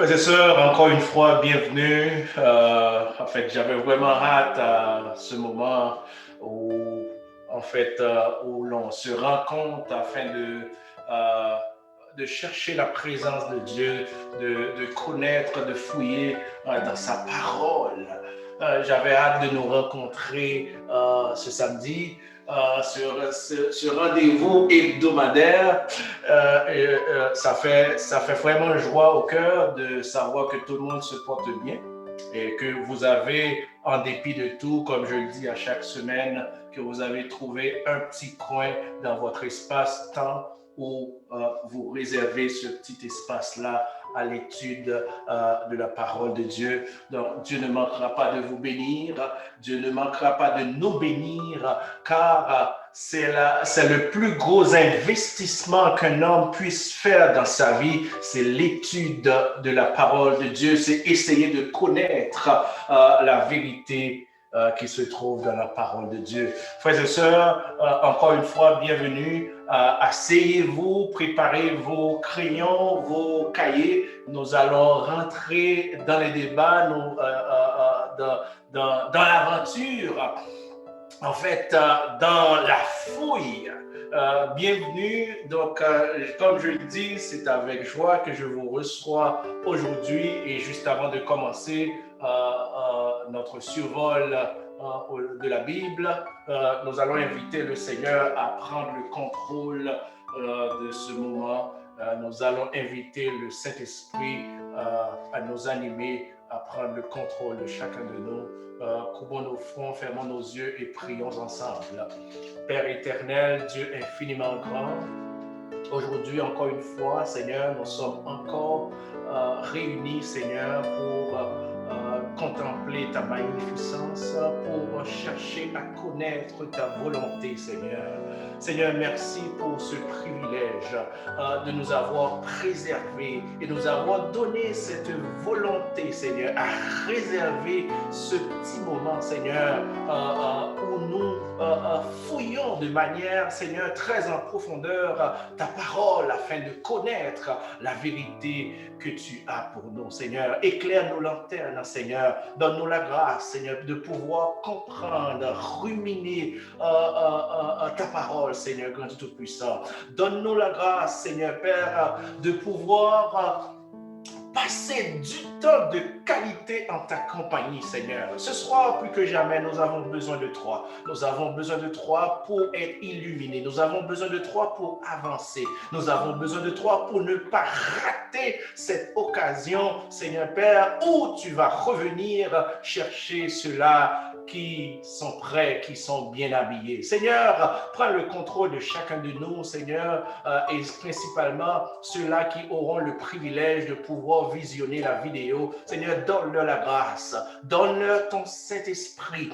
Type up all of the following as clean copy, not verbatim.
Frères et sœurs, encore une fois, bienvenue. En fait, j'avais vraiment hâte à ce moment où, où l'on se rencontre afin de chercher la présence de Dieu, de connaître, de fouiller dans sa parole. J'avais hâte de nous rencontrer ce samedi sur ce rendez-vous hebdomadaire. Ça fait vraiment joie au cœur de savoir que tout le monde se porte bien et que vous avez, en dépit de tout, comme je le dis à chaque semaine, que vous avez trouvé un petit coin dans votre espace-temps où vous réservez ce petit espace-là à l'étude de la parole de Dieu. Donc, Dieu ne manquera pas de vous bénir, Dieu ne manquera pas de nous bénir, car c'est le plus gros investissement qu'un homme puisse faire dans sa vie, c'est l'étude de la parole de Dieu, c'est essayer de connaître la vérité qui se trouve dans la parole de Dieu. Frères et sœurs, encore une fois, bienvenue. Asseyez-vous, préparez vos crayons, vos cahiers. Nous allons rentrer dans les débats, dans l'aventure. En fait, dans la fouille. Bienvenue. Donc, comme je le dis, c'est avec joie que je vous reçois aujourd'hui. Et juste avant de commencer notre survol de la Bible, nous allons inviter le Seigneur à prendre le contrôle de ce moment. Nous allons inviter le Saint-Esprit à nous animer, à prendre le contrôle de chacun de nous. Couvrons nos fronts, fermons nos yeux et prions ensemble. Père éternel, Dieu infiniment grand, aujourd'hui, encore une fois, Seigneur, nous sommes encore réunis, Seigneur, pour contempler ta magnificence, pour chercher à connaître ta volonté, Seigneur. Seigneur, merci pour ce privilège de nous avoir préservés et nous avoir donné cette volonté, Seigneur, à réserver ce petit moment, Seigneur, où nous fouillons de manière, Seigneur, très en profondeur ta parole afin de connaître la vérité que tu as pour nous, Seigneur. Éclaire nos lanternes, Seigneur. Donne-nous la grâce, Seigneur, de pouvoir comprendre, ruminer ta parole, Seigneur, grand et tout-puissant. Donne-nous la grâce, Seigneur, Père, de pouvoir passer du temps de qualité en ta compagnie, Seigneur. Ce soir, plus que jamais, nous avons besoin de toi. Nous avons besoin de toi pour être illuminés. Nous avons besoin de toi pour avancer. Nous avons besoin de toi pour ne pas rater cette occasion, Seigneur Père, où tu vas revenir chercher ceux-là qui sont prêts, qui sont bien habillés. Seigneur, prends le contrôle de chacun de nous, Seigneur, et principalement ceux-là qui auront le privilège de pouvoir visionner la vidéo. Seigneur, donne-leur la grâce, donne-leur ton Saint-Esprit,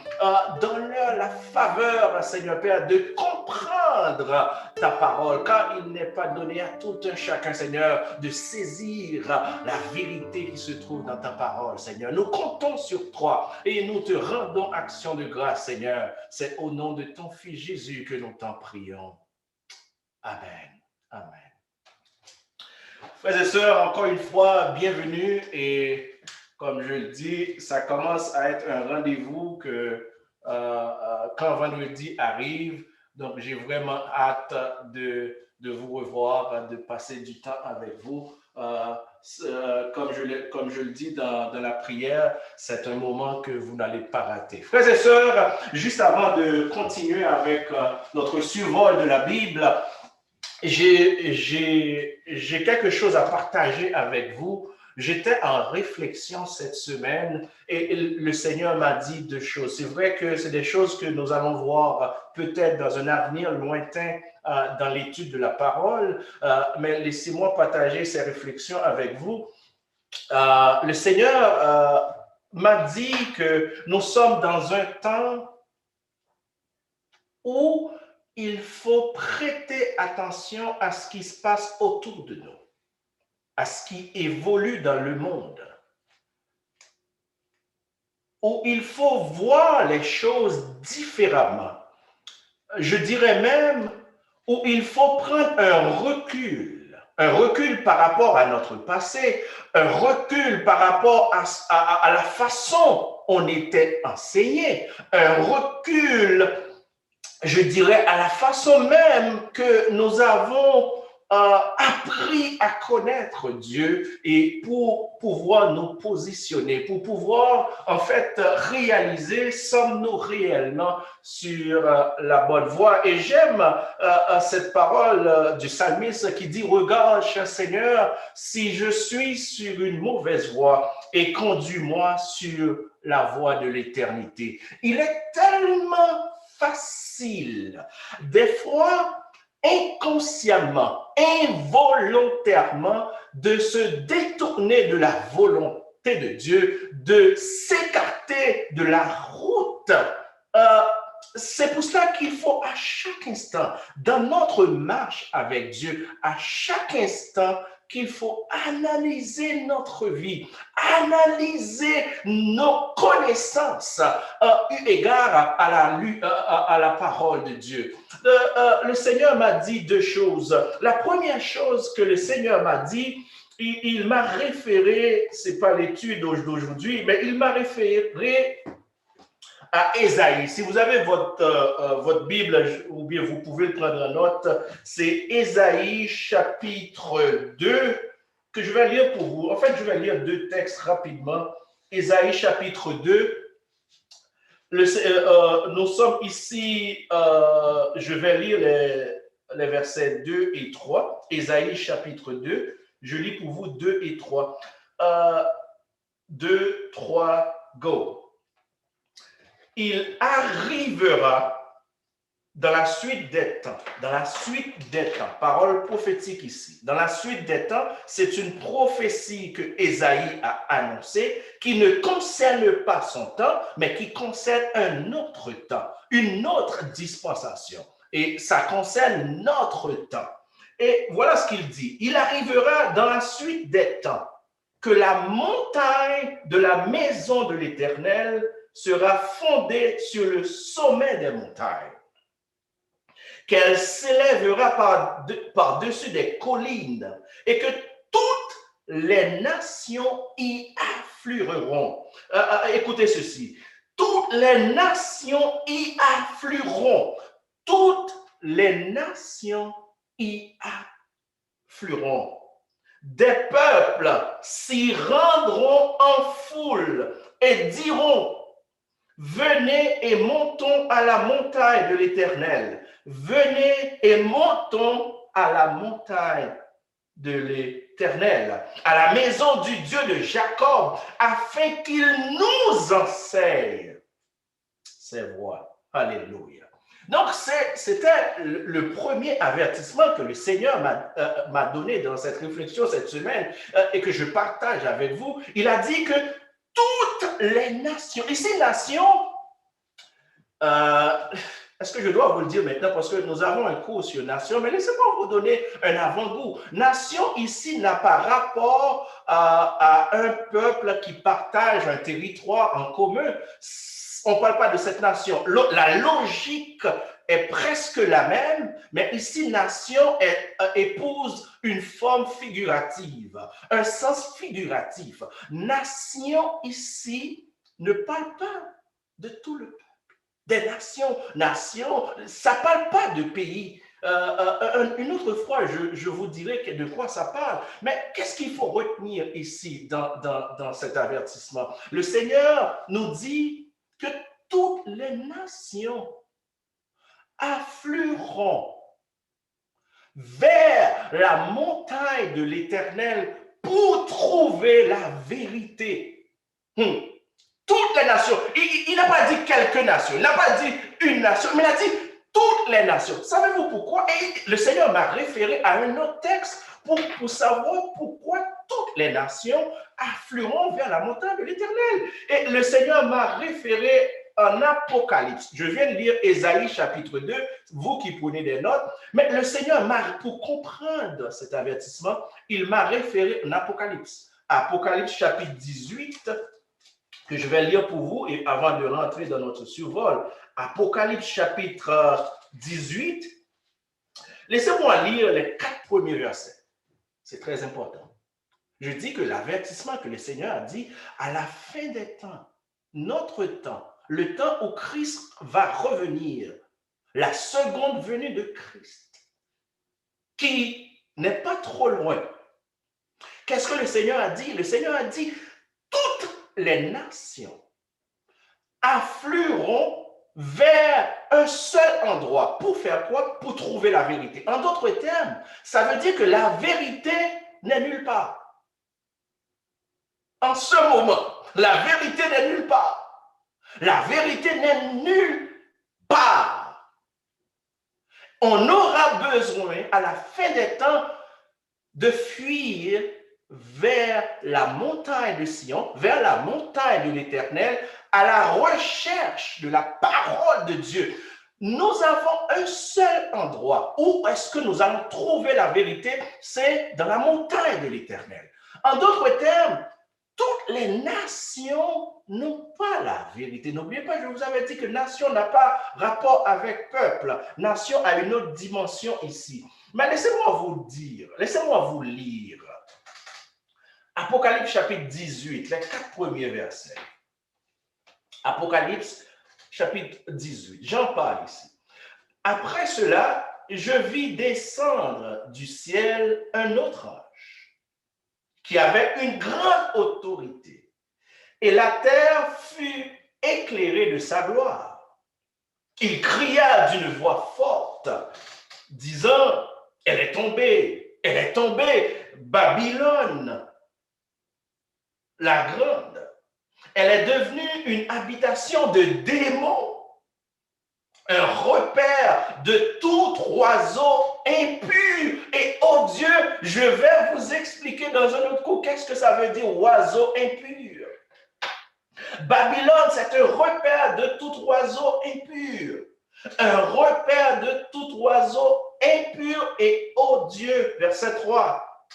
donne-leur la faveur, Seigneur Père, de comprendre ta parole, car il n'est pas donné à tout un chacun, Seigneur, de saisir la vérité qui se trouve dans ta parole, Seigneur. Nous comptons sur toi et nous te rendons action de grâce, Seigneur. C'est au nom de ton Fils Jésus que nous t'en prions. Amen. Amen. Frères et sœurs, encore une fois, bienvenue. Et comme je le dis, ça commence à être un rendez-vous que quand vendredi arrive, donc j'ai vraiment hâte de vous revoir, de passer du temps avec vous. Comme je le dis dans la prière, c'est un moment que vous n'allez pas rater. Frères et sœurs, juste avant de continuer avec notre survol de la Bible, j'ai quelque chose à partager avec vous. J'étais en réflexion cette semaine et le Seigneur m'a dit deux choses. C'est vrai que c'est des choses que nous allons voir peut-être dans un avenir lointain dans l'étude de la parole, mais laissez-moi partager ces réflexions avec vous. Le Seigneur m'a dit que nous sommes dans un temps où il faut prêter attention à ce qui se passe autour de nous, à ce qui évolue dans le monde, où il faut voir les choses différemment. Je dirais même où il faut prendre un recul un recul par rapport à notre passé, un recul par rapport à la façon on était enseigné, un recul, je dirais, à la façon même que nous avons appris à connaître Dieu et pour pouvoir nous positionner, pour pouvoir en fait réaliser sommes-nous réellement sur la bonne voie. Et j'aime cette parole du psalmiste qui dit: regarde, cher Seigneur, si je suis sur une mauvaise voie et conduis-moi sur la voie de l'éternité. Il est tellement facile, des fois inconsciemment, involontairement, de se détourner de la volonté de Dieu, de s'écarter de la route. Euh, c'est pour cela qu'il faut à chaque instant, dans notre marche avec Dieu, à chaque instant, qu'il faut analyser notre vie, analyser nos connaissances eu égard à la parole de Dieu. Le Seigneur m'a dit deux choses. La première chose que le Seigneur m'a dit, il m'a référé, ce n'est pas l'étude d'aujourd'hui, mais il m'a référé à Ésaïe. Si vous avez votre Bible, ou bien vous pouvez le prendre en note, c'est Ésaïe chapitre 2 que je vais lire pour vous. En fait, je vais lire deux textes rapidement. Ésaïe chapitre 2. Nous sommes ici, je vais lire les versets 2 et 3. Ésaïe chapitre 2. Je lis pour vous 2 et 3. 2, 3, go. Il arrivera dans la suite des temps, parole prophétique ici, dans la suite des temps, c'est une prophétie que Ésaïe a annoncée qui ne concerne pas son temps, mais qui concerne un autre temps, une autre dispensation. Et ça concerne notre temps. Et voilà ce qu'il dit. Il arrivera dans la suite des temps que la montagne de la maison de l'Éternel sera fondée sur le sommet des montagnes, qu'elle s'élèvera par-dessus des collines et que toutes les nations y afflueront. Écoutez ceci. Toutes les nations y afflueront. Toutes les nations y afflueront. Des peuples s'y rendront en foule et diront: venez et montons à la montagne de l'Éternel. Venez et montons à la montagne de l'Éternel, à la maison du Dieu de Jacob, afin qu'il nous enseigne ses voies. Alléluia. Donc, c'était le premier avertissement que le Seigneur m'a donné dans cette réflexion cette semaine et que je partage avec vous. Il a dit que toutes les nations, ici nation, est-ce que je dois vous le dire maintenant parce que nous avons un cours sur nation, mais laissez-moi vous donner un avant-goût. Nation ici n'a pas rapport à un peuple qui partage un territoire en commun. On ne parle pas de cette nation. La logique est presque la même, mais ici, nation épouse une forme figurative, un sens figuratif. Nation ici ne parle pas de tout le peuple. Des nations, ça ne parle pas de pays. Une autre fois, je vous dirai de quoi ça parle. Mais qu'est-ce qu'il faut retenir ici dans cet avertissement? Le Seigneur nous dit que toutes les nations afflueront vers la montagne de l'Éternel pour trouver la vérité. Toutes les nations. Il n'a pas dit quelques nations, il n'a pas dit une nation, mais il a dit toutes les nations. Savez-vous pourquoi? Et le Seigneur m'a référé à un autre texte pour savoir pourquoi toutes les nations afflueront vers la montagne de l'Éternel. Et le Seigneur m'a référé en Apocalypse. Je viens de lire Ésaïe chapitre 2, vous qui prenez des notes, mais le Seigneur pour comprendre cet avertissement, il m'a référé en Apocalypse. Apocalypse chapitre 18, que je vais lire pour vous et avant de rentrer dans notre survol. Apocalypse chapitre 18. Laissez-moi lire les 4 premiers versets. C'est très important. Je dis que l'avertissement que le Seigneur a dit à la fin des temps, notre temps, le temps où Christ va revenir, la seconde venue de Christ, qui n'est pas trop loin. Qu'est-ce que le Seigneur a dit? Le Seigneur a dit, toutes les nations afflueront vers un seul endroit. Pour faire quoi? Pour trouver la vérité. En d'autres termes, ça veut dire que la vérité n'est nulle part. En ce moment, la vérité n'est nulle part. La vérité n'est nulle part. On aura besoin, à la fin des temps, de fuir vers la montagne de Sion, vers la montagne de l'Éternel, à la recherche de la parole de Dieu. Nous avons un seul endroit où est-ce que nous allons trouver la vérité, c'est dans la montagne de l'Éternel. En d'autres termes, toutes les nations n'ont pas la vérité. N'oubliez pas, je vous avais dit que nation n'a pas rapport avec peuple. Nation a une autre dimension ici. Mais laissez-moi vous dire, laissez-moi vous lire Apocalypse chapitre 18, les 4 premiers versets. Apocalypse chapitre 18, j'en parle ici. Après cela, je vis descendre du ciel un autre ange qui avait une grande autorité. Et la terre fut éclairée de sa gloire. Il cria d'une voix forte, disant, elle est tombée, Babylone, la grande. Elle est devenue une habitation de démons, un repère de tout oiseau impur et odieux. Je vais vous expliquer dans un autre coup qu'est-ce que ça veut dire oiseau impur. Babylone, c'est un repère de tout oiseau impur. Un repère de tout oiseau impur et odieux. Verset 3.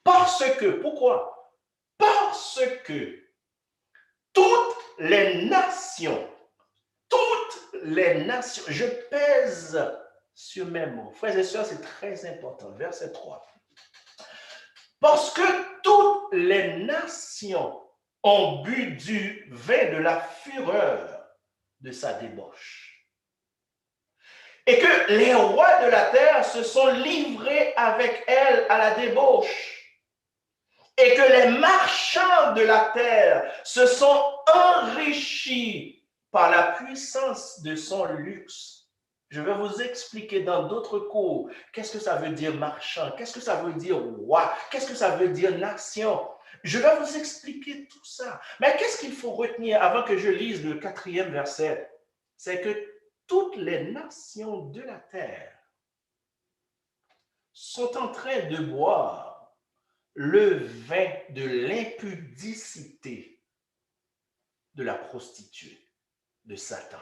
Parce que, pourquoi? Parce que toutes les nations, je pèse sur mes mots. Frères et sœurs, c'est très important. Verset 3. Parce que toutes les nations ont bu du vin de la fureur de sa débauche. Et que les rois de la terre se sont livrés avec elle à la débauche. Et que les marchands de la terre se sont enrichis par la puissance de son luxe. Je vais vous expliquer dans d'autres cours qu'est-ce que ça veut dire marchand, qu'est-ce que ça veut dire roi, qu'est-ce que ça veut dire nation. Je vais vous expliquer tout ça. Mais qu'est-ce qu'il faut retenir avant que je lise le 4e verset? C'est que toutes les nations de la terre sont en train de boire le vin de l'impudicité de la prostituée, de Satan.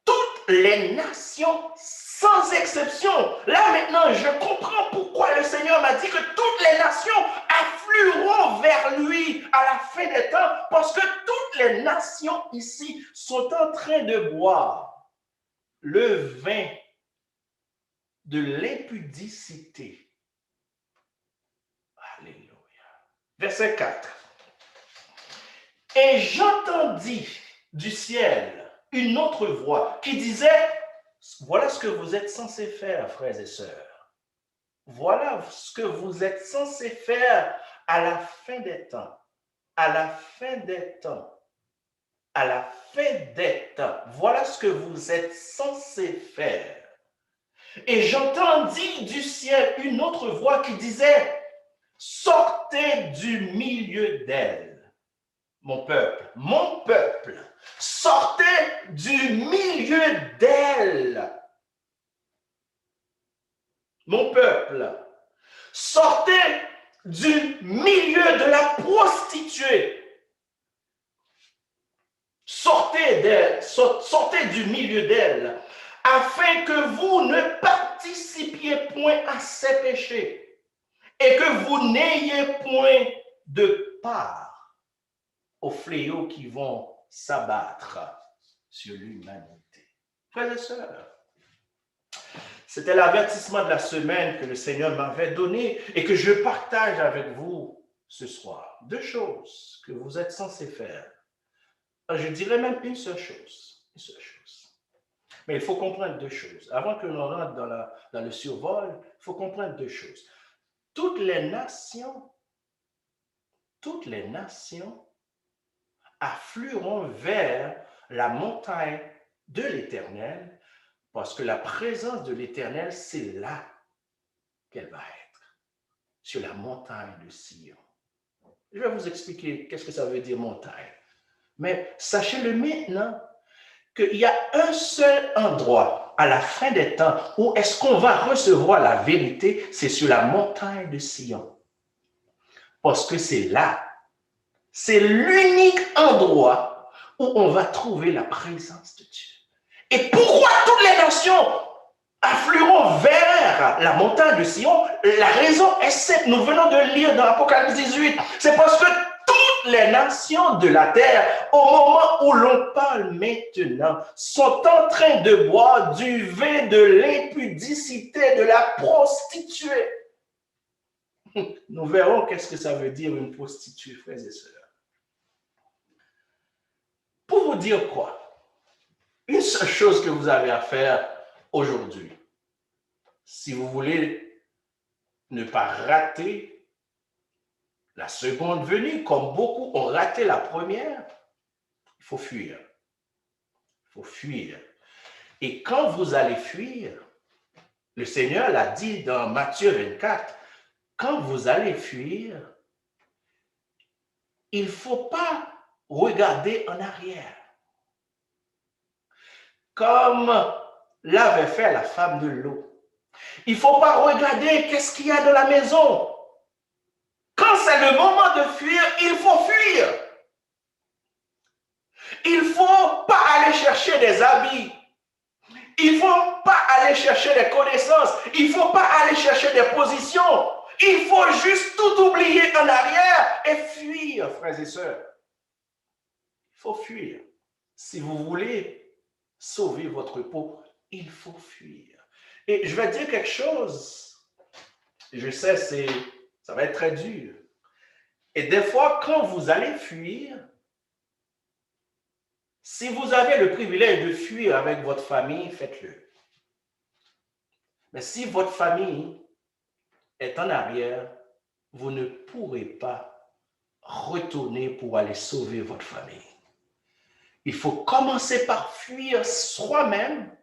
Toutes les nations, sans exception. Là maintenant, je comprends pourquoi le Seigneur m'a dit que toutes les nations afflueront vers lui à la fin des temps, parce que toutes les nations ici sont en train de boire le vin de l'impudicité. Alléluia. Verset 4. Et j'entendis du ciel une autre voix qui disait, voilà ce que vous êtes censés faire, frères et sœurs. Voilà ce que vous êtes censés faire à la fin des temps. À la fin des temps. À la fin des temps. Voilà ce que vous êtes censés faire. Et j'entendis du ciel une autre voix qui disait, sortez du milieu d'elle. Mon peuple, sortez du milieu d'elle. Mon peuple, sortez du milieu de la prostituée. Sortez d'elle, sortez du milieu d'elle, afin que vous ne participiez point à ses péchés et que vous n'ayez point de part aux fléaux qui vont s'abattre sur l'humanité. Frères et sœurs, C'était l'avertissement de la semaine que le Seigneur m'avait donné et que je partage avec vous ce soir. Deux choses que vous êtes censés faire. Je dirais même une seule chose. Une seule chose. Mais il faut comprendre deux choses. Avant que l'on rentre dans le survol, il faut comprendre deux choses. Toutes les nations afflueront vers la montagne de l'Éternel, parce que la présence de l'Éternel, c'est là qu'elle va être, sur la montagne de Sion. Je vais vous expliquer qu'est-ce que ça veut dire montagne. Mais sachez-le maintenant qu'il y a un seul endroit à la fin des temps où est-ce qu'on va recevoir la vérité, c'est sur la montagne de Sion. Parce que c'est là, c'est l'unique endroit où on va trouver la présence de Dieu. Et pourquoi toutes les nations afflueront vers la montagne de Sion? La raison est simple. Nous venons de lire dans Apocalypse 18. C'est parce que toutes les nations de la terre, au moment où l'on parle maintenant, sont en train de boire du vin de l'impudicité de la prostituée. Nous verrons qu'est-ce que ça veut dire une prostituée, frères et sœurs. Pour vous dire quoi? Une seule chose que vous avez à faire aujourd'hui, si vous voulez ne pas rater la seconde venue, comme beaucoup ont raté la première, il faut fuir. Il faut fuir. Et quand vous allez fuir, le Seigneur l'a dit dans Matthieu 24, quand vous allez fuir, il ne faut pas regarder en arrière. Comme l'avait fait la femme de l'eau. Il ne faut pas regarder qu'est-ce qu'il y a dans la maison. Quand c'est le moment de fuir, il faut fuir. Il ne faut pas aller chercher des habits. Il ne faut pas aller chercher des connaissances. Il ne faut pas aller chercher des positions. Il faut juste tout oublier en arrière et fuir, frères et sœurs. Il faut fuir. Si vous voulez sauver votre peau, il faut fuir. Et je vais dire quelque chose. Je sais, ça va être très dur. Et des fois, quand vous allez fuir, si vous avez le privilège de fuir avec votre famille, faites-le. Mais si votre famille est en arrière, vous ne pourrez pas retourner pour aller sauver votre famille. Il faut commencer par fuir soi-même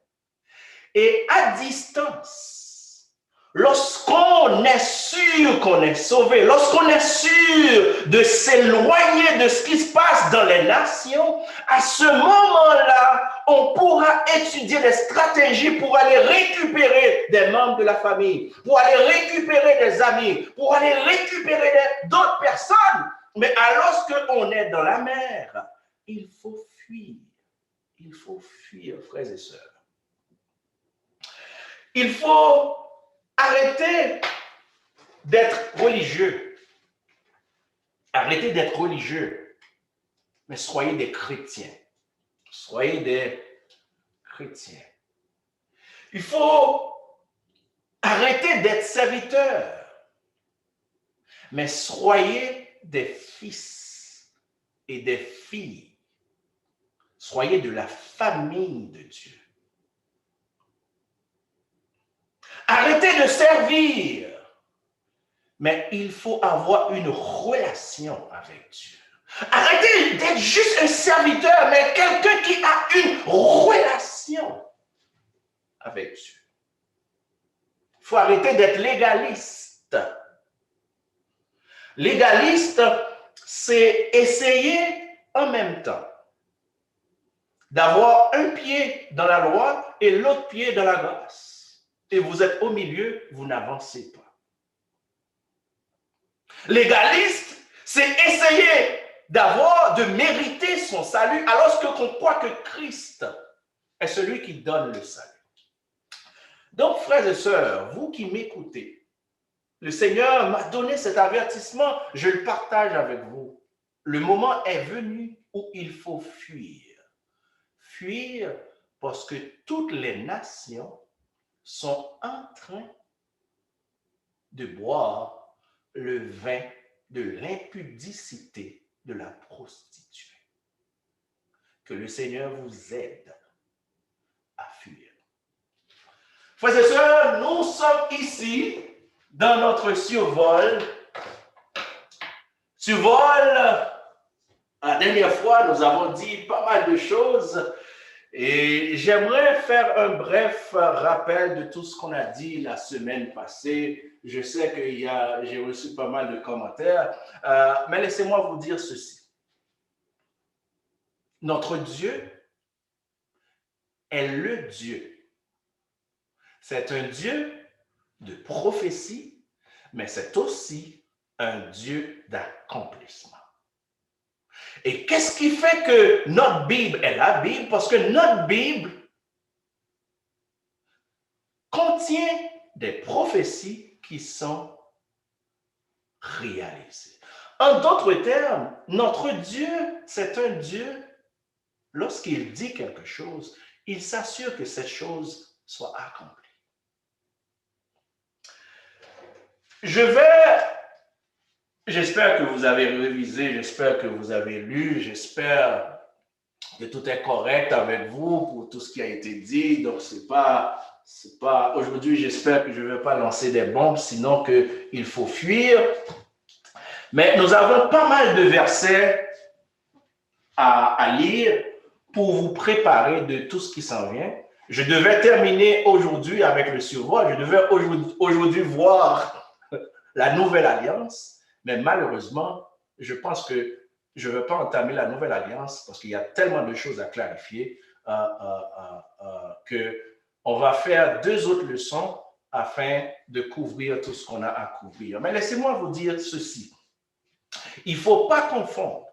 et à distance. Lorsqu'on est sûr qu'on est sauvé, lorsqu'on est sûr de s'éloigner de ce qui se passe dans les nations, à ce moment-là, on pourra étudier des stratégies pour aller récupérer des membres de la famille, pour aller récupérer des amis, pour aller récupérer d'autres personnes. Mais alors qu'on est dans la mer, il faut fuir. Il faut fuir, frères et sœurs. Il faut arrêter d'être religieux. Arrêtez d'être religieux, mais soyez des chrétiens. Soyez des chrétiens. Il faut arrêter d'être serviteurs, mais soyez des fils et des filles. Soyez de la famille de Dieu. Arrêtez de servir, mais il faut avoir une relation avec Dieu. Arrêtez d'être juste un serviteur, mais quelqu'un qui a une relation avec Dieu. Il faut arrêter d'être légaliste. Légaliste, c'est essayer en même temps d'avoir un pied dans la loi et l'autre pied dans la grâce. Et vous êtes au milieu, vous n'avancez pas. Légaliste, c'est essayer de mériter son salut alors qu'on croit que Christ est celui qui donne le salut. Donc, frères et sœurs, vous qui m'écoutez, le Seigneur m'a donné cet avertissement, je le partage avec vous. Le moment est venu où il faut fuir. Fuir parce que toutes les nations sont en train de boire le vin de l'impudicité de la prostituée. Que le Seigneur vous aide à fuir. Frères et sœurs, nous sommes ici dans notre survol. La dernière fois, nous avons dit pas mal de choses et j'aimerais faire un bref rappel de tout ce qu'on a dit la semaine passée. Je sais que j'ai reçu pas mal de commentaires, mais laissez-moi vous dire ceci. Notre Dieu est le Dieu. C'est un Dieu de prophétie, mais c'est aussi un Dieu d'accomplissement. Et qu'est-ce qui fait que notre Bible est la Bible? Parce que notre Bible contient des prophéties qui sont réalisées. En d'autres termes, notre Dieu, c'est un Dieu, lorsqu'il dit quelque chose, il s'assure que cette chose soit accomplie. J'espère que vous avez révisé, j'espère que vous avez lu, j'espère que tout est correct avec vous pour tout ce qui a été dit. Donc, c'est pas aujourd'hui, j'espère que je ne vais pas lancer des bombes, sinon qu'il faut fuir. Mais nous avons pas mal de versets à lire pour vous préparer de tout ce qui s'en vient. Je devais terminer aujourd'hui avec le survol. Je devais aujourd'hui voir la nouvelle alliance. Mais malheureusement, je pense que je ne vais pas entamer la nouvelle alliance parce qu'il y a tellement de choses à clarifier qu'on va faire 2 autres leçons afin de couvrir tout ce qu'on a à couvrir. Mais laissez-moi vous dire ceci. Il ne faut pas confondre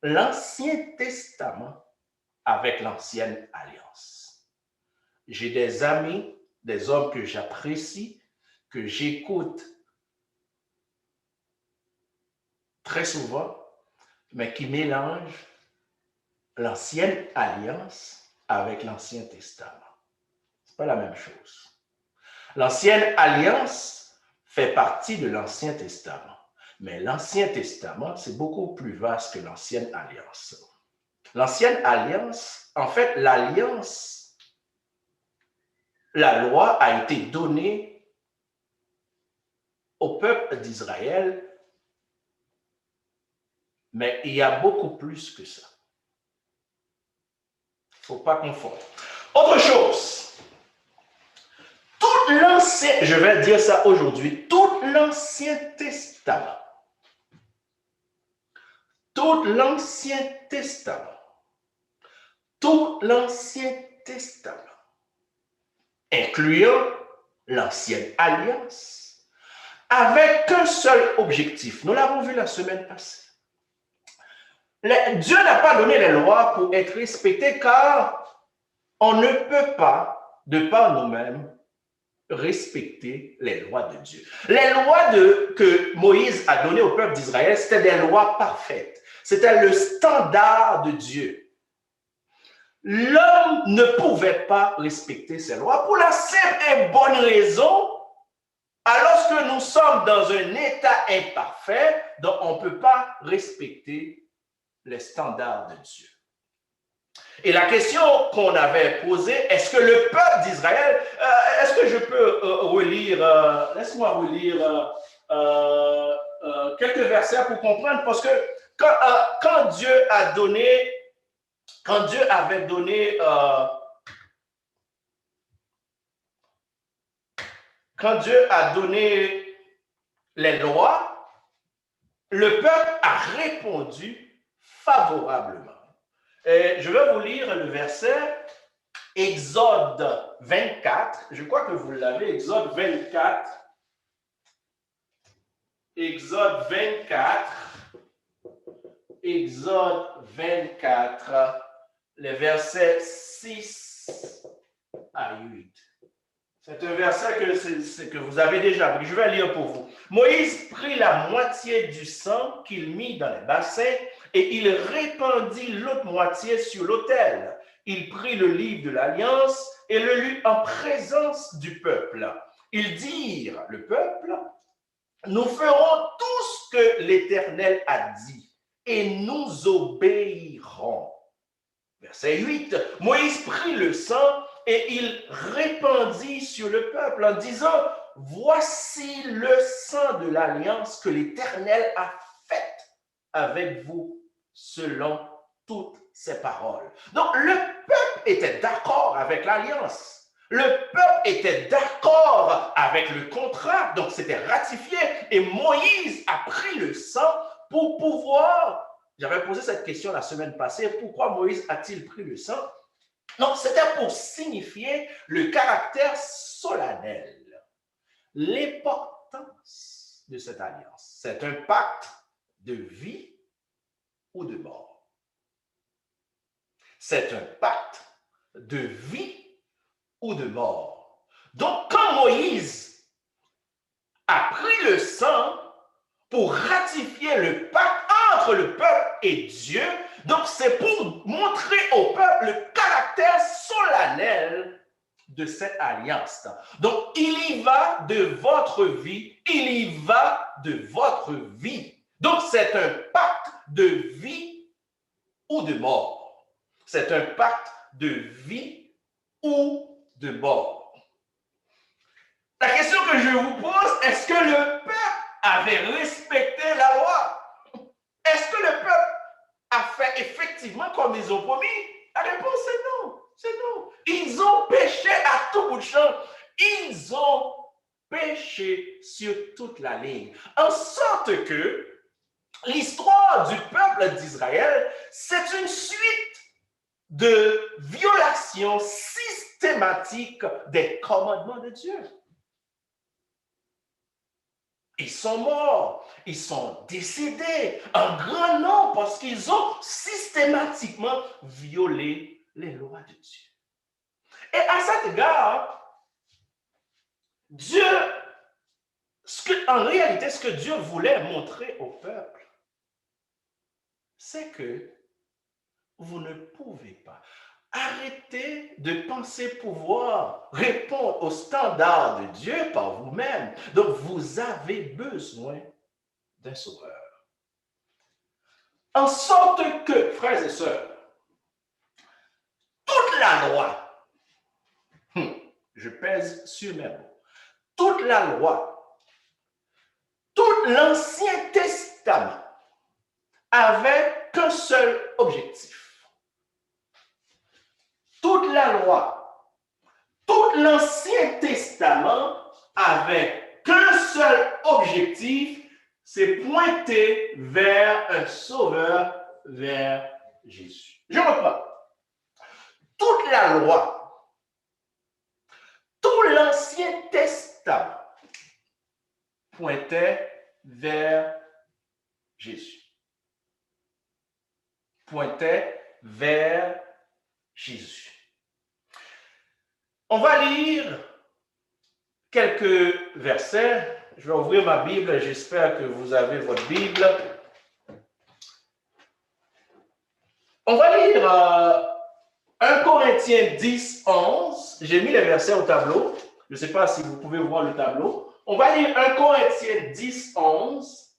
l'Ancien Testament avec l'Ancienne Alliance. J'ai des amis, des hommes que j'apprécie, que j'écoute très souvent, mais qui mélangent l'Ancienne Alliance avec l'Ancien Testament. Ce n'est pas la même chose. L'Ancienne Alliance fait partie de l'Ancien Testament, mais l'Ancien Testament, c'est beaucoup plus vaste que l'Ancienne Alliance. L'Ancienne Alliance, en fait, l'Alliance, la loi a été donnée au peuple d'Israël, mais il y a beaucoup plus que ça. Il ne faut pas confondre. Autre chose, je vais dire ça aujourd'hui, tout l'Ancien Testament, incluant l'Ancienne Alliance, avec un seul objectif. Nous l'avons vu la semaine passée. Dieu n'a pas donné les lois pour être respectées car on ne peut pas, de par nous-mêmes, respecter les lois de Dieu. Les lois que Moïse a données au peuple d'Israël, c'était des lois parfaites. C'était le standard de Dieu. L'homme ne pouvait pas respecter ces lois pour la simple et bonne raison, alors que nous sommes dans un état imparfait, donc on ne peut pas respecter les standards de Dieu. Et la question qu'on avait posée, est-ce que le peuple d'Israël, est-ce que je peux relire, laisse-moi relire quelques versets pour comprendre, parce que quand Dieu avait donné les lois, le peuple a répondu favorablement. Et je vais vous lire le verset Exode 24. Je crois que vous l'avez, Exode 24. Exode 24, les versets 6 à 8. C'est un verset que vous avez déjà. Je vais lire pour vous. Moïse prit la moitié du sang qu'il mit dans les bassins et il répandit l'autre moitié sur l'autel. il prit le livre de l'Alliance et le lut en présence du peuple. Ils dirent, le peuple, nous ferons tout ce que l'Éternel a dit et nous obéirons. Verset 8, Moïse prit le sang et il répandit sur le peuple en disant, voici le sang de l'alliance que l'Éternel a faite avec vous selon toutes ses paroles. Donc le peuple était d'accord avec l'alliance. Le peuple était d'accord avec le contrat, donc c'était ratifié. Et Moïse a pris le sang pour pouvoir... J'avais posé cette question la semaine passée. Pourquoi Moïse a-t-il pris le sang? Non, c'était pour signifier le caractère solennel, l'importance de cette alliance. C'est un pacte de vie ou de mort. C'est un pacte de vie ou de mort. Donc, quand Moïse a pris le sang pour ratifier le pacte entre le peuple et Dieu, donc c'est pour montrer au peuple le caractère solennel de cette alliance. Donc, il y va de votre vie, il y va de votre vie. Donc, c'est un pacte de vie ou de mort. C'est un pacte de vie ou de mort. La question que je vous pose, est-ce que le peuple avait respecté la loi? Est-ce que le peuple a fait effectivement comme ils ont promis? La réponse est non. C'est non. Ils ont péché à tout bout de champ. Ils ont péché sur toute la ligne. En sorte que l'histoire du peuple d'Israël, c'est une suite de violations systématiques des commandements de Dieu. Ils sont morts, ils sont décédés en grand nombre parce qu'ils ont systématiquement violé les lois de Dieu. Et à cet égard, Dieu, en réalité, ce que Dieu voulait montrer au peuple, c'est que vous ne pouvez pas. Arrêtez de penser pouvoir répondre aux standards de Dieu par vous-même. Donc, vous avez besoin d'un sauveur. En sorte que, frères et sœurs, toute la loi, je pèse sur mes mots, toute la loi, tout l'Ancien Testament avait qu'un seul objectif. Toute la loi, tout l'Ancien Testament avait qu'un seul objectif, c'est pointer vers un sauveur, vers Jésus. Je reprends. Toute la loi, tout l'Ancien Testament pointait vers Jésus. Pointait vers Jésus. On va lire quelques versets. Je vais ouvrir ma Bible. J'espère que vous avez votre Bible. On va lire 1 Corinthiens 10, 11. J'ai mis les versets au tableau. Je ne sais pas si vous pouvez voir le tableau. On va lire 1 Corinthiens 10, 11.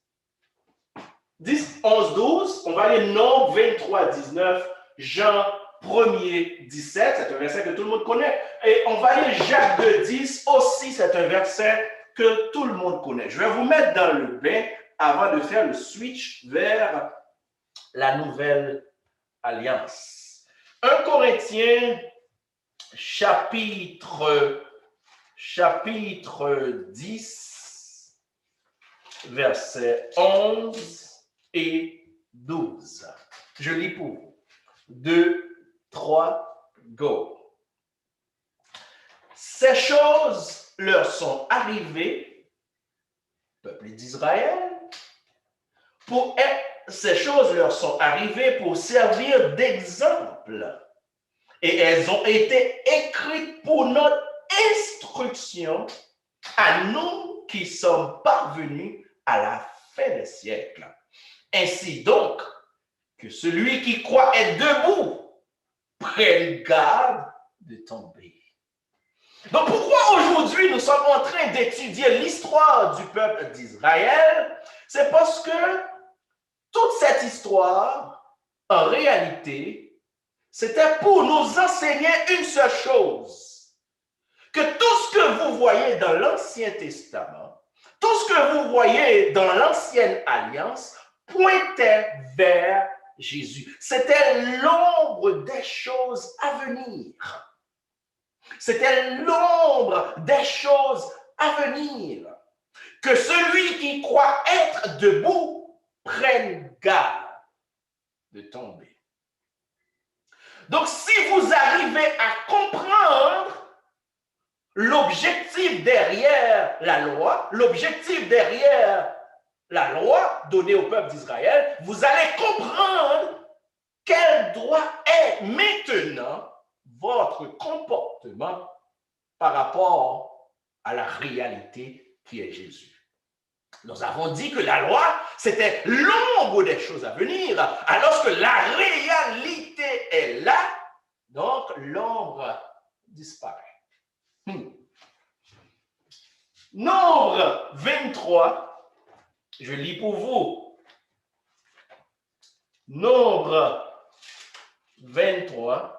10, 11, 12. On va lire Nombre 23, 19. Jean 1er, 17, c'est un verset que tout le monde connaît. Et on va lire Jacques 2, 10, aussi c'est un verset que tout le monde connaît. Je vais vous mettre dans le bain avant de faire le switch vers la nouvelle alliance. 1 Corinthiens, chapitre 10, versets 11 et 12. Je lis pour vous. 2, 3, go. Ces choses leur sont arrivées, peuple d'Israël, ces choses leur sont arrivées pour servir d'exemple. Et elles ont été écrites pour notre instruction à nous qui sommes parvenus à la fin des siècles. Ainsi donc, que celui qui croit est debout, prennent garde de tomber. Donc pourquoi aujourd'hui nous sommes en train d'étudier l'histoire du peuple d'Israël? C'est parce que toute cette histoire, en réalité, c'était pour nous enseigner une seule chose, que tout ce que vous voyez dans l'Ancien Testament, tout ce que vous voyez dans l'Ancienne Alliance, pointait vers Jésus. C'était l'ombre des choses à venir. C'était l'ombre des choses à venir. Que celui qui croit être debout prenne garde de tomber. Donc, si vous arrivez à comprendre l'objectif derrière la loi, l'objectif derrière la loi donnée au peuple d'Israël, vous allez comprendre quel doit être maintenant votre comportement par rapport à la réalité qui est Jésus. Nous avons dit que la loi, c'était l'ombre des choses à venir, alors que la réalité est là, donc l'ombre disparaît. Nombre 23, je lis pour vous. Nombre 23.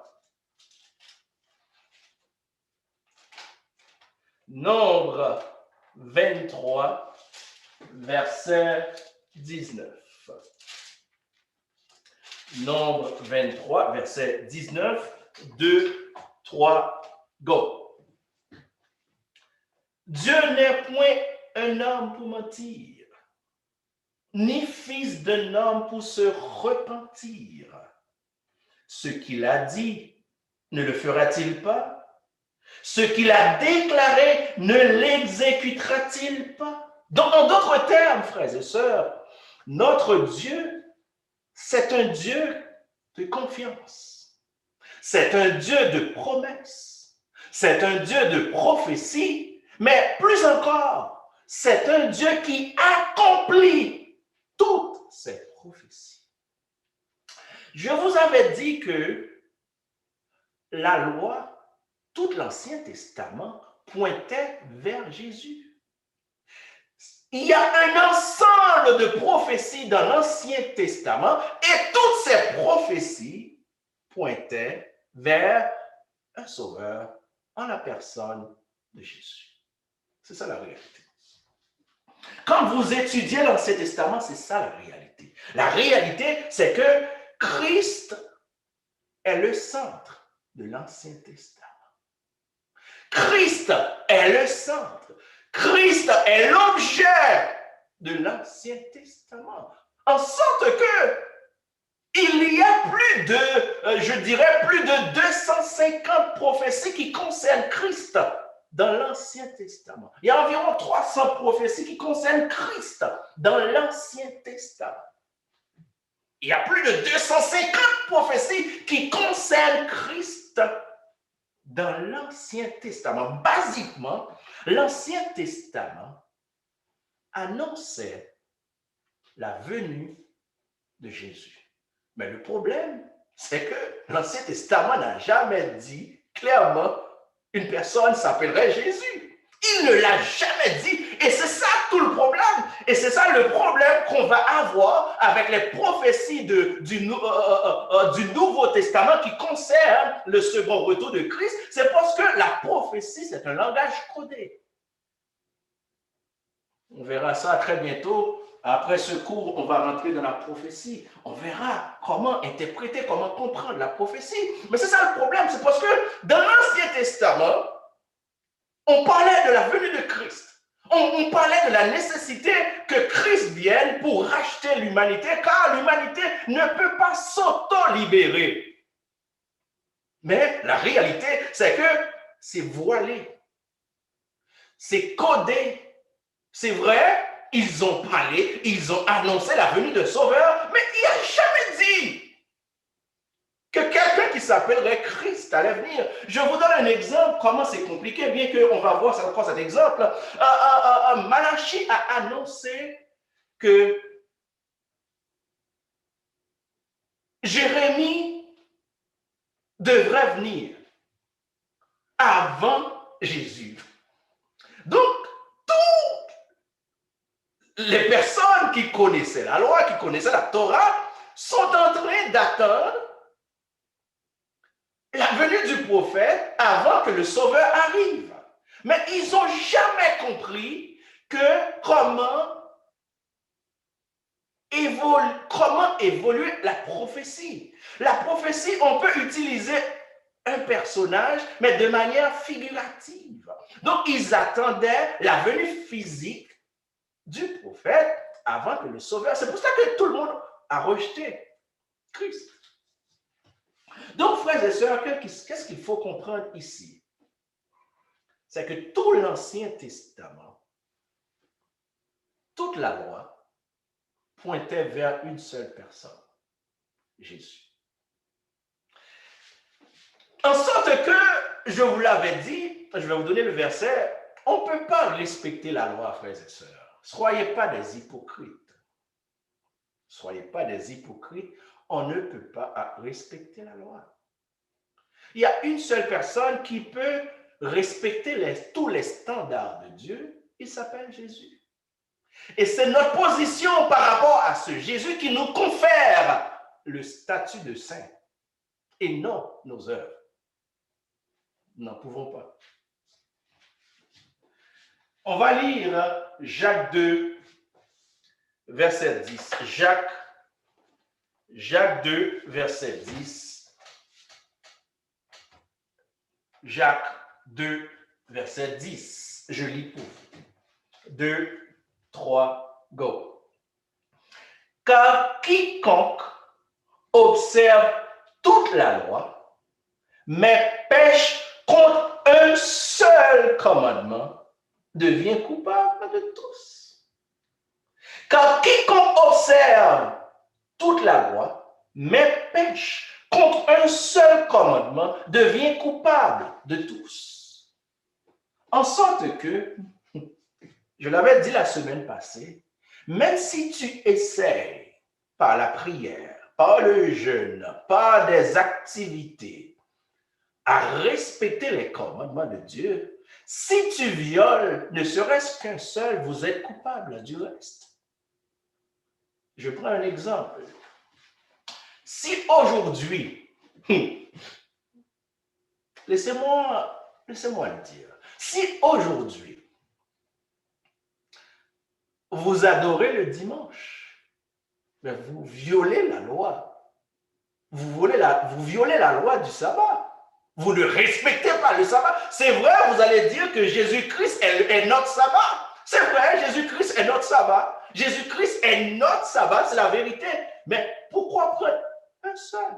Nombre 23, verset 19. Nombre 23, verset 19, 2, 3, go. Dieu n'est point un homme pour mentir, ni fils d'un homme pour se repentir. Ce qu'il a dit, ne le fera-t-il pas? Ce qu'il a déclaré, ne l'exécutera-t-il pas? Donc, en d'autres termes, frères et sœurs, notre Dieu, c'est un Dieu de confiance. C'est un Dieu de promesses. C'est un Dieu de prophétie. Mais plus encore, c'est un Dieu qui accomplit toutes ces prophéties. Je vous avais dit que la loi, tout l'Ancien Testament pointait vers Jésus. Il y a un ensemble de prophéties dans l'Ancien Testament et toutes ces prophéties pointaient vers un sauveur en la personne de Jésus. C'est ça la réalité. Quand vous étudiez l'Ancien Testament, c'est ça la réalité. La réalité, c'est que Christ est le centre de l'Ancien Testament. Christ est le centre. Christ est l'objet de l'Ancien Testament. En sorte que il y a plus de, je dirais, plus de 250 prophéties qui concernent Christ dans l'Ancien Testament. Il y a environ 300 prophéties qui concernent Christ dans l'Ancien Testament. Il y a plus de 250 prophéties qui concernent Christ dans l'Ancien Testament. Basiquement, l'Ancien Testament annonçait la venue de Jésus. Mais le problème, c'est que l'Ancien Testament n'a jamais dit clairement une personne s'appellerait Jésus. Il ne l'a jamais dit. Et c'est ça tout le problème. Et c'est ça le problème qu'on va avoir avec les prophéties du Nouveau Testament qui concernent le second retour de Christ. C'est parce que la prophétie, c'est un langage codé. On verra ça très bientôt. Après ce cours, on va rentrer dans la prophétie. On verra comment interpréter, comment comprendre la prophétie. Mais c'est ça le problème. C'est parce que dans l'Ancien Testament, on parlait de la venue de Christ. On parlait de la nécessité que Christ vienne pour racheter l'humanité, car l'humanité ne peut pas s'auto-libérer. Mais la réalité, c'est que c'est voilé. C'est codé. C'est vrai, ils ont parlé, ils ont annoncé la venue de Sauveur, mais il n'a jamais dit que quelqu'un qui s'appellerait Christ allait venir. Je vous donne un exemple, comment c'est compliqué, bien qu'on va voir encore cet exemple. Malachie a annoncé que Jérémie devrait venir avant Jésus. Donc, toutes les personnes qui connaissaient la loi, qui connaissaient la Torah, sont en train d'attendre la venue du prophète avant que le Sauveur arrive. Mais ils n'ont jamais compris que comment évolue la prophétie. La prophétie, on peut utiliser un personnage, mais de manière figurative. Donc, ils attendaient la venue physique du prophète avant que le Sauveur. C'est pour ça que tout le monde a rejeté Christ. Donc, frères et sœurs, qu'est-ce qu'il faut comprendre ici? C'est que tout l'Ancien Testament, toute la loi, pointait vers une seule personne, Jésus. En sorte que, je vous l'avais dit, je vais vous donner le verset, on ne peut pas respecter la loi, frères et sœurs. Soyez pas des hypocrites. Soyez pas des hypocrites. On ne peut pas respecter la loi. Il y a une seule personne qui peut respecter tous les standards de Dieu. Il s'appelle Jésus. Et c'est notre position par rapport à ce Jésus qui nous confère le statut de saint et non nos œuvres. Nous n'en pouvons pas. On va lire Jacques 2, verset 10. Jacques 2, verset 10. Jacques 2, verset 10. Je lis pour vous. 2, 3, go. Car quiconque observe toute la loi, mais pêche contre un seul commandement, devient coupable de tous. Car quiconque observe toute la loi, mais pêche contre un seul commandement, devient coupable de tous. En sorte que, je l'avais dit la semaine passée, même si tu essaies par la prière, par le jeûne, par des activités, à respecter les commandements de Dieu, si tu violes ne serait-ce qu'un seul, vous êtes coupable du reste. Je prends un exemple. Si aujourd'hui, laissez-moi le dire, si aujourd'hui, vous adorez le dimanche, mais vous violez la loi, vous violez la loi du sabbat. Vous ne respectez pas le sabbat. C'est vrai, vous allez dire que Jésus-Christ est notre sabbat. C'est vrai, Jésus-Christ est notre sabbat. Jésus-Christ est notre sabbat, c'est la vérité. Mais pourquoi prendre un seul?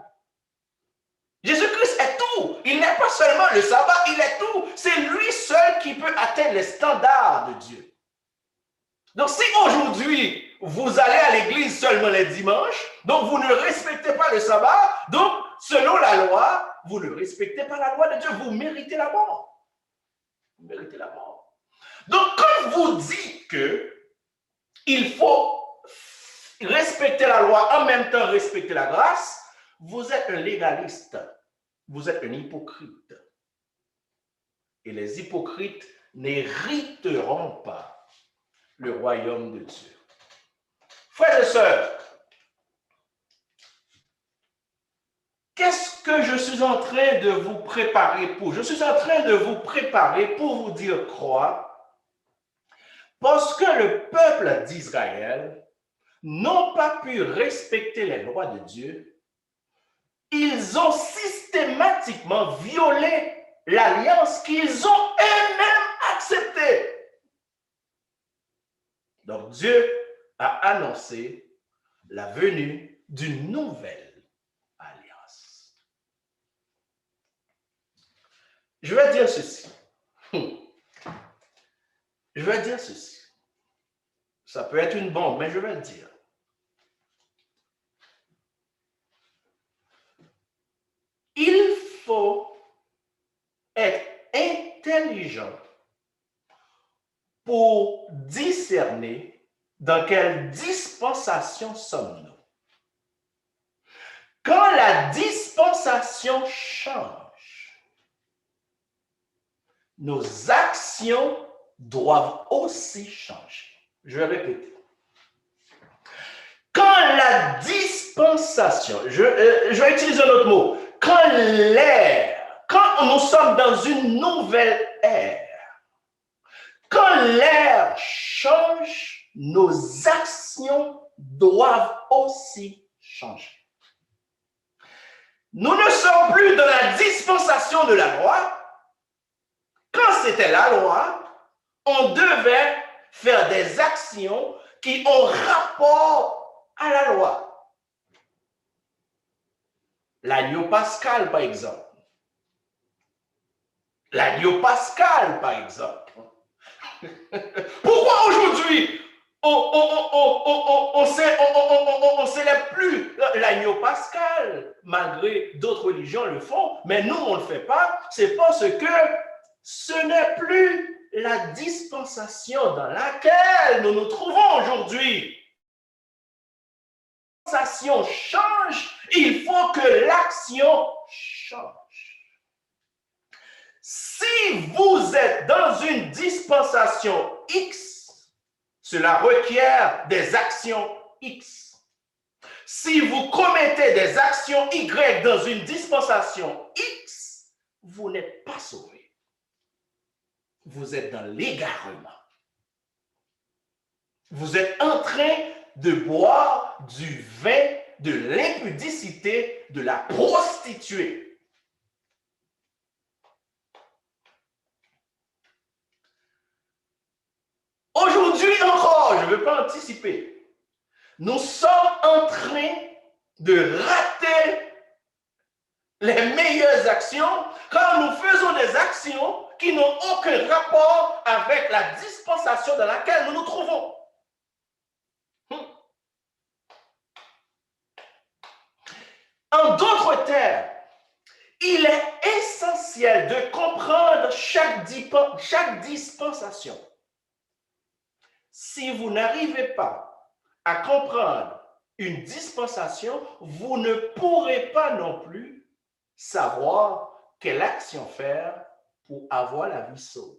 Jésus-Christ est tout. Il n'est pas seulement le sabbat, il est tout. C'est lui seul qui peut atteindre les standards de Dieu. Donc si aujourd'hui, vous allez à l'église seulement les dimanches, donc vous ne respectez pas le sabbat, donc selon la loi, vous ne respectez pas la loi de Dieu, vous méritez la mort. Vous méritez la mort. Donc quand vous dites qu'il faut respecter la loi, en même temps respecter la grâce, vous êtes un légaliste, vous êtes un hypocrite. Et les hypocrites n'hériteront pas le royaume de Dieu. Frères et sœurs, qu'est-ce que je suis en train de vous préparer pour? Je suis en train de vous préparer pour vous dire quoi? Parce que le peuple d'Israël n'ont pas pu respecter les lois de Dieu, ils ont systématiquement violé l'alliance qu'ils ont eux-mêmes acceptée. Donc Dieu a annoncé la venue d'une nouvelle alliance. Je vais dire ceci. Je vais dire ceci. Ça peut être une bombe, mais je vais le dire. Il faut être intelligent pour discerner dans quelle dispensation sommes-nous. Quand la dispensation change, nos actions doivent aussi changer. Je vais répéter. Quand la dispensation, je vais utiliser un autre mot, quand nous sommes dans une nouvelle ère, quand l'ère change, nos actions doivent aussi changer. Nous ne sommes plus dans la dispensation de la loi. Quand c'était la loi, on devait faire des actions qui ont rapport à la loi. L'agneau pascal, par exemple. L'agneau pascal, par exemple. Pourquoi aujourd'hui on célèbre plus l'agneau pascal, malgré d'autres religions le font, mais nous on ne le fait pas? C'est parce que ce n'est plus la dispensation dans laquelle nous nous trouvons aujourd'hui. La dispensation change, il faut que l'action change. Si vous êtes dans une dispensation X, cela requiert des actions X. Si vous commettez des actions Y dans une dispensation X, vous n'êtes pas sauvé. Vous êtes dans l'égarement. Vous êtes en train de boire du vin de l'impudicité de la prostituée. Aujourd'hui encore, je ne veux pas anticiper, nous sommes en train de rater les meilleures actions quand nous faisons des actions qui n'ont aucun rapport avec la dispensation dans laquelle nous nous trouvons. En d'autres termes, il est essentiel de comprendre chaque dispensation. Si vous n'arrivez pas à comprendre une dispensation, vous ne pourrez pas non plus savoir quelle action faire pour avoir la vie sauve.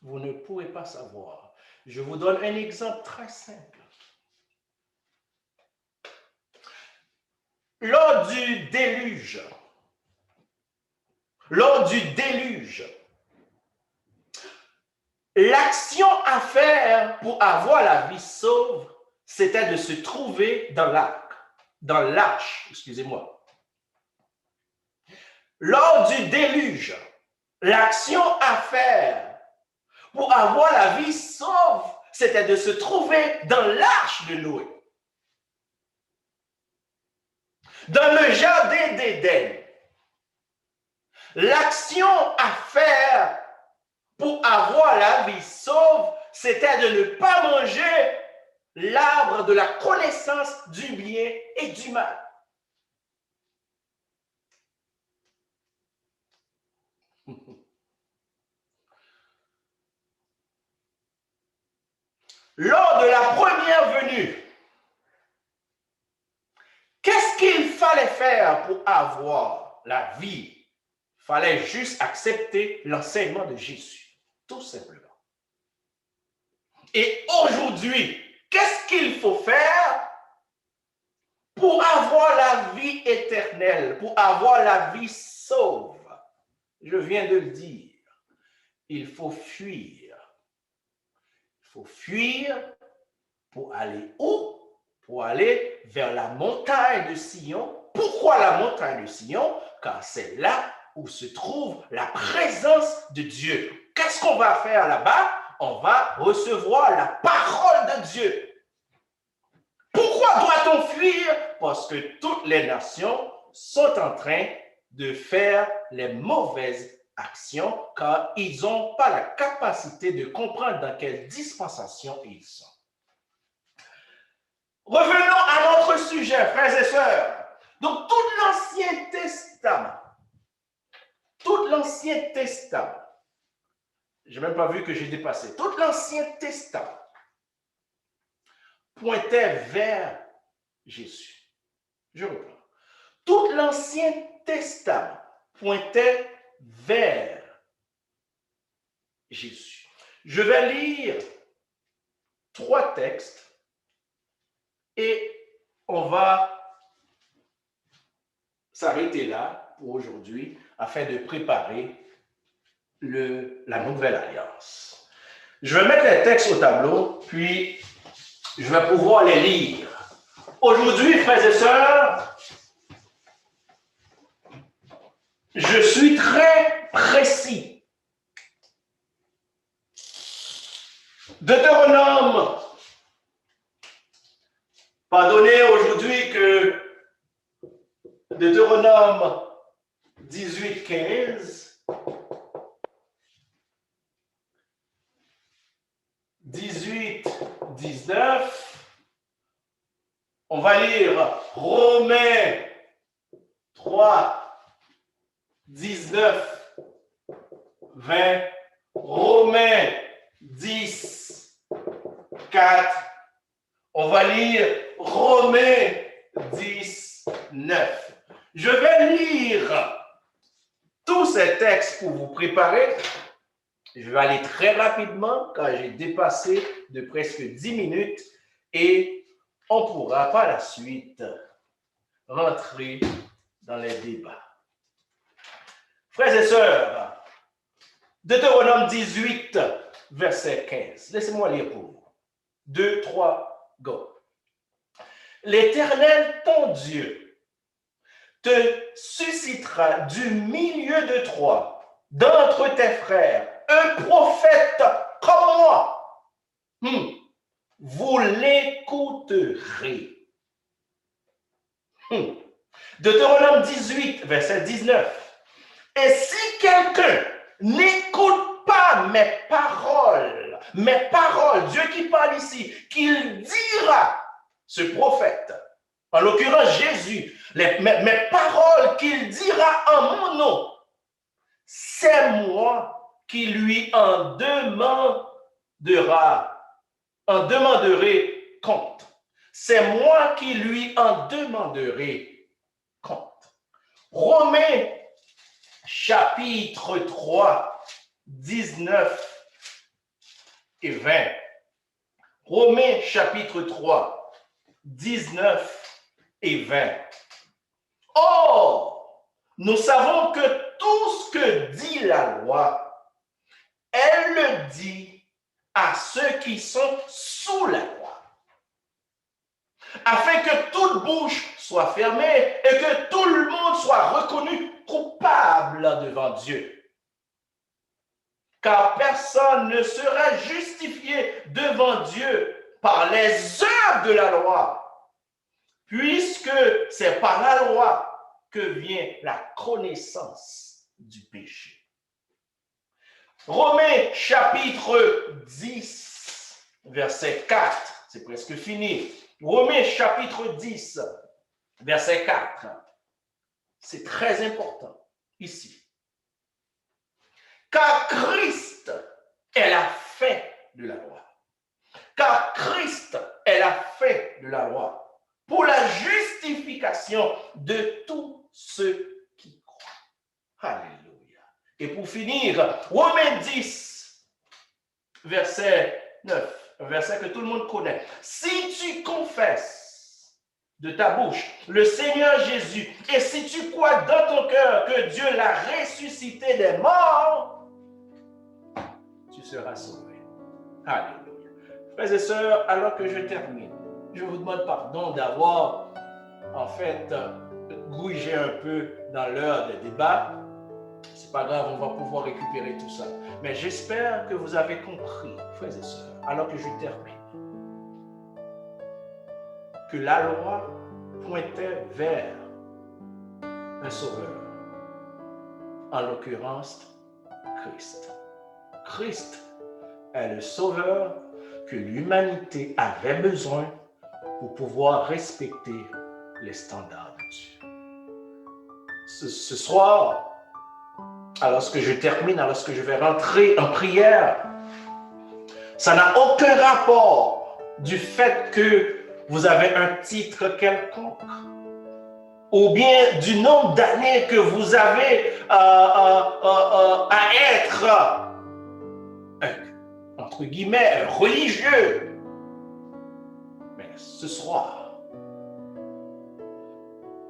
Vous ne pourrez pas savoir. Je vous donne un exemple très simple. Lors du déluge, l'action à faire pour avoir la vie sauve, c'était de se trouver dans l'arche, excusez-moi. Lors du déluge, l'action à faire pour avoir la vie sauve, c'était de se trouver dans l'arche de Noé. Dans le jardin d'Éden, l'action à faire pour avoir la vie sauve, c'était de ne pas manger l'arbre de la connaissance du bien et du mal. Lors de la première venue, qu'est-ce qu'il fallait faire pour avoir la vie? Il fallait juste accepter l'enseignement de Jésus, tout simplement. Et aujourd'hui, qu'est-ce qu'il faut faire pour avoir la vie éternelle, pour avoir la vie sauve? Je viens de le dire, il faut fuir. Il faut fuir pour aller où? Pour aller vers la montagne de Sion. Pourquoi la montagne de Sion? Car c'est là où se trouve la présence de Dieu. Qu'est-ce qu'on va faire là-bas? On va recevoir la parole de Dieu. Pourquoi doit-on fuir? Parce que toutes les nations sont en train de faire les mauvaises actions car ils n'ont pas la capacité de comprendre dans quelle dispensation ils sont. Revenons à notre sujet, frères et sœurs. Donc, tout l'Ancien Testament, je n'ai même pas vu que j'ai dépassé, tout l'Ancien Testament pointait vers Jésus. Je reprends. Tout l'Ancien Testament pointait vers Jésus. Je vais lire 3 textes et on va s'arrêter là pour aujourd'hui afin de préparer la nouvelle alliance. Je vais mettre les textes au tableau, puis je vais pouvoir les lire. Aujourd'hui, frères et sœurs, je suis très précis. Deutéronome, pardonnez aujourd'hui que Deutéronome 18, 15, 18, 19, on va lire Romains 3, 19, 20, Romains 10, 4, on va lire Romains 10, 9. Je vais lire tous ces textes pour vous préparer. Je vais aller très rapidement car j'ai dépassé de presque 10 minutes et on pourra par la suite rentrer dans les débats. Frères et sœurs, Deutéronome 18, verset 15. Laissez-moi lire pour vous. 2, 3, go. L'Éternel, ton Dieu, te suscitera du milieu de toi, d'entre tes frères, un prophète comme moi. Vous l'écouterez. Deutéronome 18, verset 19. Et si quelqu'un n'écoute pas mes paroles, Dieu qui parle ici, qu'il dira, ce prophète, en l'occurrence Jésus, mes paroles qu'il dira en mon nom, c'est moi qui lui en demanderai compte. C'est moi qui lui en demanderai compte. Romains chapitre 3, 19 et 20. Romains chapitre 3, 19 et 20. Or, nous savons que tout ce que dit la loi, elle le dit à ceux qui sont sous la loi, afin que toute bouche soit fermée et que tout le monde soit reconnu coupable devant Dieu. Car personne ne sera justifié devant Dieu par les œuvres de la loi, puisque c'est par la loi que vient la connaissance du péché. Romains chapitre 10, verset 4, c'est presque fini. Romains chapitre 10, verset 4, c'est très important ici. Car Christ est la fin de la loi. Car Christ est la fin de la loi pour la justification de tous ceux qui croient. Alléluia. Et pour finir, Romains 10, verset 9, un verset que tout le monde connaît. Si tu confesses de ta bouche le Seigneur Jésus, et si tu crois dans ton cœur que Dieu l'a ressuscité des morts, tu seras sauvé. Alléluia. Frères et sœurs, alors que je termine, je vous demande pardon d'avoir, en fait, gouigé un peu dans l'heure des débats. C'est pas grave, on va pouvoir récupérer tout ça. Mais j'espère que vous avez compris, frères et sœurs, alors que je termine, que la loi pointait vers un sauveur, en l'occurrence Christ. Christ est le sauveur que l'humanité avait besoin pour pouvoir respecter les standards de Dieu. Ce soir, alors que je termine, alors que je vais rentrer en prière, ça n'a aucun rapport du fait que vous avez un titre quelconque. ou bien du nombre d'années que vous avez à être, entre guillemets, religieux. Mais ce soir,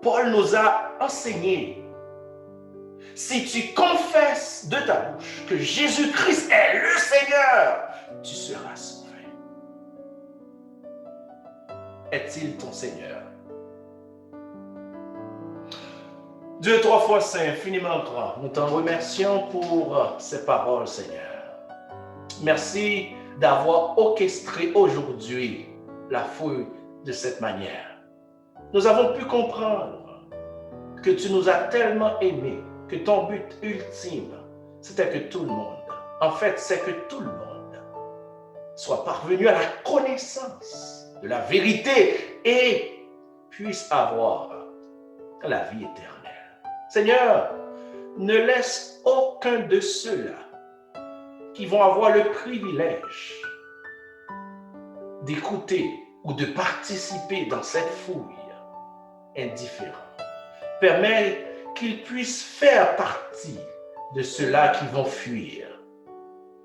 Paul nous a enseigné, si tu confesses de ta bouche que Jésus-Christ est le Seigneur, tu seras sauvé. Est-il ton Seigneur? Dieu trois fois saint, infiniment grand, nous t'en remercions pour ces paroles, Seigneur. Merci d'avoir orchestré aujourd'hui la fouille de cette manière. Nous avons pu comprendre que tu nous as tellement aimés, que ton but ultime, c'était que tout le monde, en fait, c'est que tout le monde soit parvenu à la connaissance de la vérité et puisse avoir la vie éternelle. Seigneur, ne laisse aucun de ceux-là qui vont avoir le privilège d'écouter ou de participer dans cette fouille indifférent. Permets qu'ils puissent faire partie de ceux-là qui vont fuir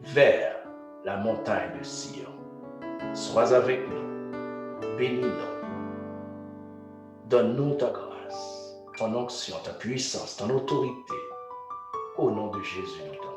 vers la montagne de Sion. Sois avec nous, bénis-nous, donne-nous ta grâce, ton onction, ta puissance, ton autorité. Au nom de Jésus, nous